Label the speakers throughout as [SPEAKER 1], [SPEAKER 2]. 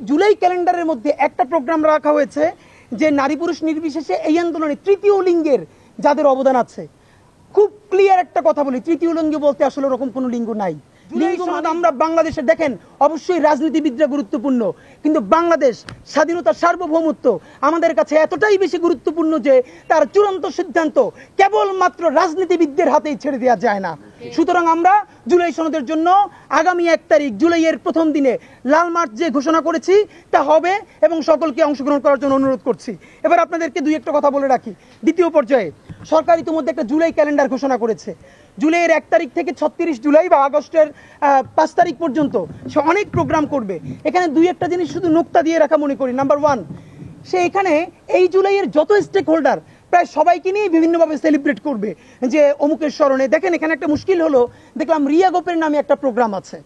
[SPEAKER 1] জুলাই ক্যালেন্ডারের মধ্যে একটা প্রোগ্রাম রাখা হয়েছে যে নারী পুরুষ নির্বিশেষে এই আন্দোলনে তৃতীয় লিঙ্গের যাদের অবদান আছে। খুব ক্লিয়ার একটা কথা বলি, তৃতীয় লিঙ্গ বলতে আসলে ওরকম কোনো লিঙ্গ নাই। লিঙ্গ আমরা বাংলাদেশে দেখেন অবশ্যই রাজনীতিবিদরা গুরুত্বপূর্ণ, কিন্তু বাংলাদেশ স্বাধীনতার সার্বভৌমত্ব আমাদের কাছে এতটাই বেশি গুরুত্বপূর্ণ যে তার চূড়ান্ত সিদ্ধান্ত কেবলমাত্র রাজনীতিবিদদের হাতেই ছেড়ে দেওয়া যায় না। সুতরাং আমরা জুলাই সনদের জন্য আগামী 1 তারিখ জুলাইয়ের প্রথম দিনে লাল মার্চ যে ঘোষণা করেছি তা হবে এবং সকলকে অংশগ্রহণ করার জন্য অনুরোধ করছি। এবার আপনাদেরকে দুই একটা কথা বলে রাখি। দ্বিতীয় পর্যায়ে সরকার ইতিমধ্যে একটা জুলাই ক্যালেন্ডার ঘোষণা করেছে। জুলাইয়ের 1 তারিখ থেকে 36 জুলাই বা আগস্টের 5 তারিখ পর্যন্ত সে অনেক প্রোগ্রাম করবে। এখানে দুই একটা জিনিস শুধু নোক্তা দিয়ে রাখা মনে করি। নাম্বার 1, সে এখানে এই জুলাইয়ের যত স্টেক হোল্ডার প্রায় সবাইকে নিয়ে বিভিন্নভাবে সেলিব্রেট করবে যে অমুকের স্মরণে। দেখেন এখানে একটা মুশকিল হলো, দেখলাম রিয়া গোপের নামে একটা প্রোগ্রাম আছে,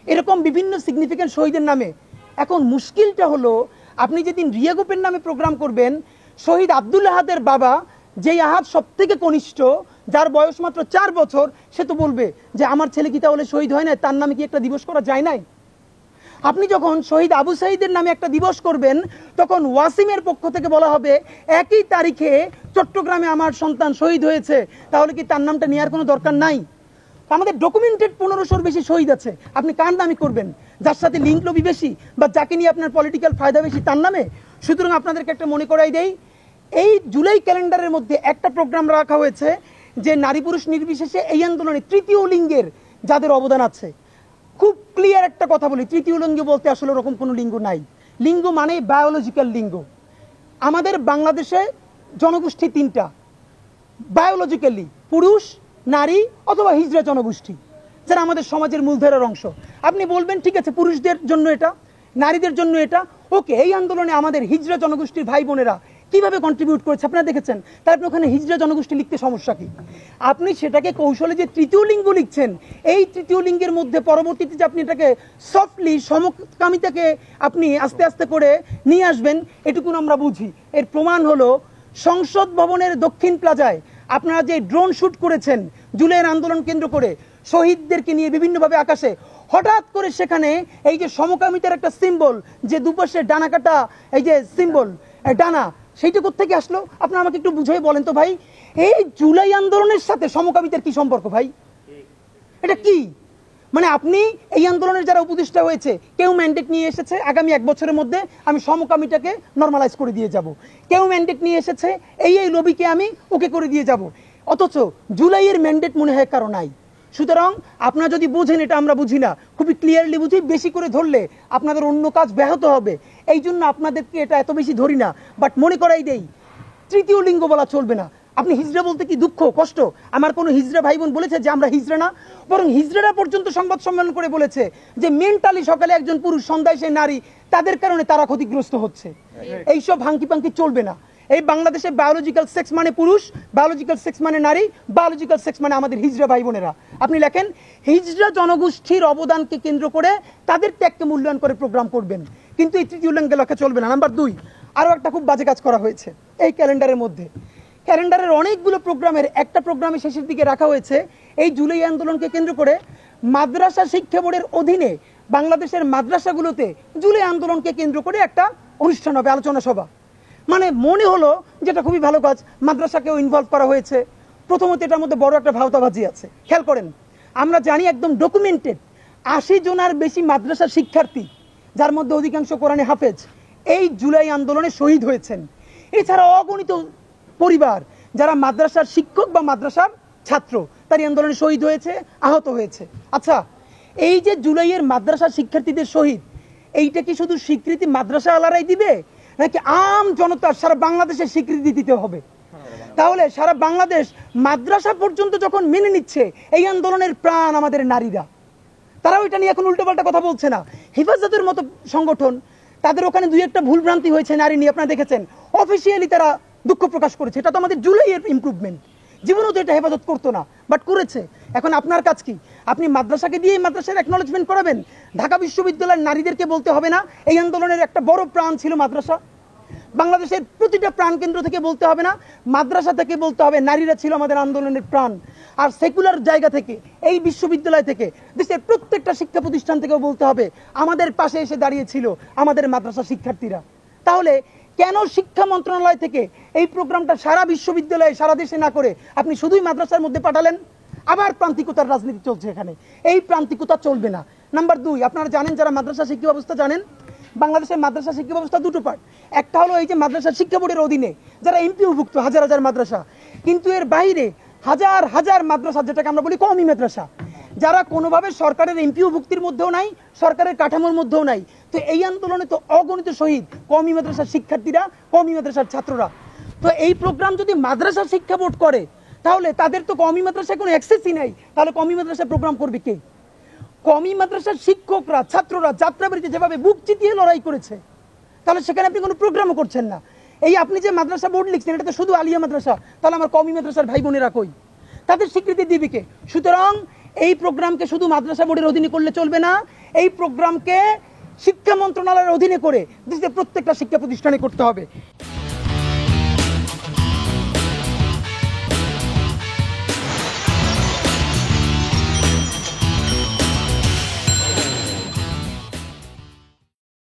[SPEAKER 1] এরকম বিভিন্ন সিগনিফিকেন্ট শহীদের নামে। এখন মুশকিলটা হলো, আপনি যেদিন রিয়া গোপের নামে প্রোগ্রাম করবেন, শহীদ আব্দুল আহাদের বাবা, যেই আহাদ সব থেকে কনিষ্ঠ, যার বয়স মাত্র 4 বছর, সে তো বলবে যে আমার ছেলে কি তাহলে শহীদ হয় না, তার নামে কি একটা দিবস করা যায় নাই? আপনি যখন শহীদ আবু সাইদের নামে একটা দিবস করবেন, তখন ওয়াসিমের পক্ষ থেকে বলা হবে একই তারিখে চট্টগ্রামে আমার সন্তান শহীদ হয়েছে, তাহলে কি তার নামটা নেওয়ার কোনো দরকার নাই? আমাদের ডকুমেন্টেড 1500-র বেশি শহীদ আছে, আপনি কার নামে করবেন? যার সাথে লিঙ্ক লবি বেশি বা যাকে নিয়ে আপনার পলিটিক্যাল ফায়দা বেশি তার নামে? সুতরাং আপনাদেরকে একটা মনে করাই দেই, এই জুলাই ক্যালেন্ডারের মধ্যে একটা প্রোগ্রাম রাখা হয়েছে যে নারী পুরুষ নির্বিশেষে এই আন্দোলনে তৃতীয় লিঙ্গের যাদের অবদান আছে। খুব ক্লিয়ার একটা কথা বলি, তৃতীয় লিঙ্গ বলতে আসলে ওরকম কোনো লিঙ্গ নাই। লিঙ্গ মানে বায়োলজিক্যাল লিঙ্গ। আমাদের বাংলাদেশে জনগোষ্ঠী 3টা, বায়োলজিক্যালি পুরুষ, নারী অথবা হিজড়া জনগোষ্ঠী, যারা আমাদের সমাজের মূলধারার অংশ। আপনি বলবেন ঠিক আছে পুরুষদের জন্য এটা, নারীদের জন্য এটা, ওকে। এই আন্দোলনে আমাদের হিজড়া জনগোষ্ঠীর ভাই বোনেরা কিভাবে কন্ট্রিবিউট করেছে আপনারা দেখেছেন, তাই আপনি ওখানে হিজড়া জনগোষ্ঠী লিখতে সমস্যা কি? আপনি সেটাকে কৌশলে যে তৃতীয় লিঙ্গ লিখছেন, এই তৃতীয় লিঙ্গের মধ্যে পরবর্তীতে যে আপনি এটাকে সফটলি সমকামিতাকে আপনি আস্তে আস্তে করে নিয়ে আসবেন, এটুকুন আমরা বুঝি। এর প্রমাণ হলো সংসদ ভবনের দক্ষিণ প্লাজায় আপনারা যে ড্রোন শুট করেছেন জুলাইয়ের আন্দোলন কেন্দ্র করে শহীদদেরকে নিয়ে বিভিন্নভাবে আকাশে, হঠাৎ করে সেখানে এই যে সমকামিতার একটা সিম্বল, যে দুপাশে ডানা কাটা এই যে সিম্বল ডানা, সেইটা কোত্থেকে আসলো? আপনারা আমাকে একটু বুঝিয়ে বলেন তো ভাই, এই জুলাই আন্দোলনের সাথে সমকামিতার কি সম্পর্ক ভাই? এটা কি মানে? আপনি এই আন্দোলনের যারা উপদেষ্টা হয়েছে, কেউ ম্যান্ডেট নিয়ে এসেছে আগামী 1 বছরের মধ্যে আমি সমকামিতাকে নর্মালাইজ করে দিয়ে যাব, কেউ ম্যান্ডেট নিয়ে এসেছে এই লবিকে আমি ওকে করে দিয়ে যাব, অথচ জুলাইয়ের ম্যান্ডেট মনে হয় কারো নাই। সুতরাং আপনারা যদি বুঝেন, এটা আমরা বুঝি না, খুবই ক্লিয়ারলি বুঝি, বেশি করে ধরলে আপনাদের অন্য কাজ ব্যাহত হবে, এই জন্য আপনাদেরকে এটা এত বেশি ধরি না। বাট মনে করাই দেই, তৃতীয় লিঙ্গ বলা চলবে না। আপনি হিজড়া বলতে কি দুঃখ কষ্ট? আমার কোনো হিজড়া ভাই বোন বলেছে যে আমরা হিজড়া না? বরং হিজড়ারা পর্যন্ত সংবাদ সম্মেলন করে বলেছে যে মেন্টালি সকালে একজন পুরুষ, সন্ধ্যায় সে নারী, তাদের কারণে তারা ক্ষতিগ্রস্ত হচ্ছে। এইসব ভাঙ্কি পাঙ্কি চলবে না। এই বাংলাদেশে বায়োলজিক্যাল সেক্স মানে পুরুষ, বায়োলজিক্যাল সেক্স মানে নারী, বায়োলজিক্যাল সেক্স মানে আমাদের হিজড়া ভাই বোনেরা। আপনি লেখেন হিজড়া জনগোষ্ঠীর অবদানকে কেন্দ্র করে তাদের ত্যাগকে মূল্যায়ন করে প্রোগ্রাম করবেন, কিন্তু এই তৃতীয় লিঙ্গে লেখা চলবে না। নাম্বার 2, আরো একটা খুব বাজে কাজ করা হয়েছে এই ক্যালেন্ডারের মধ্যে। ক্যালেন্ডারের অনেকগুলো প্রোগ্রামের একটা প্রোগ্রামে শেষের দিকে রাখা হয়েছে এই জুলাই আন্দোলনকে কেন্দ্র করে মাদ্রাসা শিক্ষা বোর্ডের অধীনে বাংলাদেশের মাদ্রাসাগুলোতে জুলাই আন্দোলনকে কেন্দ্র করে একটা অনুষ্ঠান হবে, আলোচনা সভা। মানে মনে হলো যেটা খুবই ভালো কাজ, মাদ্রাসাকেও ইনভলভ করা হয়েছে। প্রথমত এটার মধ্যে বড় একটা ভাওতাবাজি আছে। খেয়াল করেন, আমরা জানি একদম ডকুমেন্টেড 80 জনের বেশি মাদ্রাসা শিক্ষার্থী, যার মধ্যে অধিকাংশ কোরআনে হাফেজ, এই জুলাই আন্দোলনে শহীদ হয়েছেন। এছাড়া অগণিত পরিবার যারা মাদ্রাসার শিক্ষক বা মাদ্রাসার ছাত্র, তার আন্দোলনে শহীদ হয়েছে, আহত হয়েছে। আচ্ছা, এই যে জুলাইয়ের মাদ্রাসা শিক্ষার্থীদের শহীদ, এইটা কি শুধু স্বীকৃতি মাদ্রাসা আলারাই দিবে, নাকি আম জনতার সারা বাংলাদেশের স্বীকৃতি দিতে হবে? তাহলে সারা বাংলাদেশ মাদ্রাসা পর্যন্ত যখন মেনে নিচ্ছে এই আন্দোলনের প্রাণ আমাদের নারীরা, তারাও এটা নিয়ে এখন উল্টোপাল্টা কথা বলছে না। হেফাজতের মতো সংগঠন, তাদের ওখানে 2-1টা ভুল ভ্রান্তি হয়েছে নারী নিয়ে, আপনারা দেখেছেন, অফিসিয়ালি তারা দুঃখ প্রকাশ করেছে। এটা তো আমাদের জুলাইয়ের ইমপ্রুভমেন্ট, জীবনেও তো এটা হেফাজত করতো না, বাট করেছে। এখন আপনার কাজ কি? আপনি মাদ্রাসাকে দিয়ে মাদ্রাসার অ্যাকনলেজমেন্ট করাবেন? ঢাকা বিশ্ববিদ্যালয়ের নারীদেরকে বলতে হবে না এই আন্দোলনের একটা বড় প্রাণ ছিল মাদ্রাসা? বাংলাদেশের প্রতিটা প্রাণকেন্দ্র থেকে বলতে হবে না, মাদ্রাসা থেকে বলতে হবে নারীরা ছিল আমাদের আন্দোলনের প্রাণ। আর সেকুলার জায়গা থেকে, এই বিশ্ববিদ্যালয় থেকে, দেশের প্রত্যেকটা শিক্ষা প্রতিষ্ঠান থেকেও বলতে হবে আমাদের পাশে এসে দাঁড়িয়েছিল আমাদের মাদ্রাসা শিক্ষার্থীরা। তাহলে কেন শিক্ষা মন্ত্রণালয় থেকে এই প্রোগ্রামটা সারা বিশ্ববিদ্যালয়ে সারা দেশে না করে আপনি শুধুই মাদ্রাসার মধ্যে পাঠালেন? আবার প্রান্তিকতার রাজনীতি চলছে এখানে, এই প্রান্তিকতা চলবে না। নাম্বার 2, আপনারা জানেন, যারা মাদ্রাসা শিক্ষা ব্যবস্থা জানেন, বাংলাদেশের মাদ্রাসা শিক্ষা ব্যবস্থা দুটো পার্ট। একটা হলো এই যে মাদ্রাসা শিক্ষা বোর্ডের অধীনে যারা এমপিওভুক্ত হাজার হাজার মাদ্রাসা, কিন্তু এর বাইরে হাজার হাজার মাদ্রাসা, যেটাকে আমরা বলি কওমি মাদ্রাসা, যারা কোনোভাবে সরকারের এমপিওভুক্তির মধ্যেও নাই, সরকারের কাঠামোর মধ্যেও নাই। তো এই আন্দোলনে তো অগণিত শহীদ কওমি মাদ্রাসার শিক্ষার্থীরা, কওমি মাদ্রাসার ছাত্ররা। তো এই প্রোগ্রাম যদি মাদ্রাসা শিক্ষা বোর্ড করে, তাহলে তাদের তো কওমি মাদ্রাসায় কোনো অ্যাক্সেসই নাই, তাহলে কওমি মাদ্রাসায় প্রোগ্রাম করবে কে? কওমি মাদ্রাসার শিক্ষকরা, ছাত্ররা যাত্রাবাড়িতে যেভাবে বুক চিতিয়ে লড়াই করেছে, তাহলে সেখানে আপনি কোনো প্রোগ্রামও করছেন না। এই আপনি যে মাদ্রাসা বোর্ড লিখছেন, এটা তো শুধু আলিয়া মাদ্রাসা, তাহলে আমার কওমি মাদ্রাসার ভাই বোনেরা কই? তাদের স্বীকৃতি দিবে কে? সুতরাং এই প্রোগ্রামকে শুধু মাদ্রাসা বোর্ডের অধীনে করলে চলবে না, এই প্রোগ্রামকে শিক্ষা মন্ত্রণালয়ের অধীনে করে দেশের প্রত্যেকটা শিক্ষা প্রতিষ্ঠানে করতে হবে।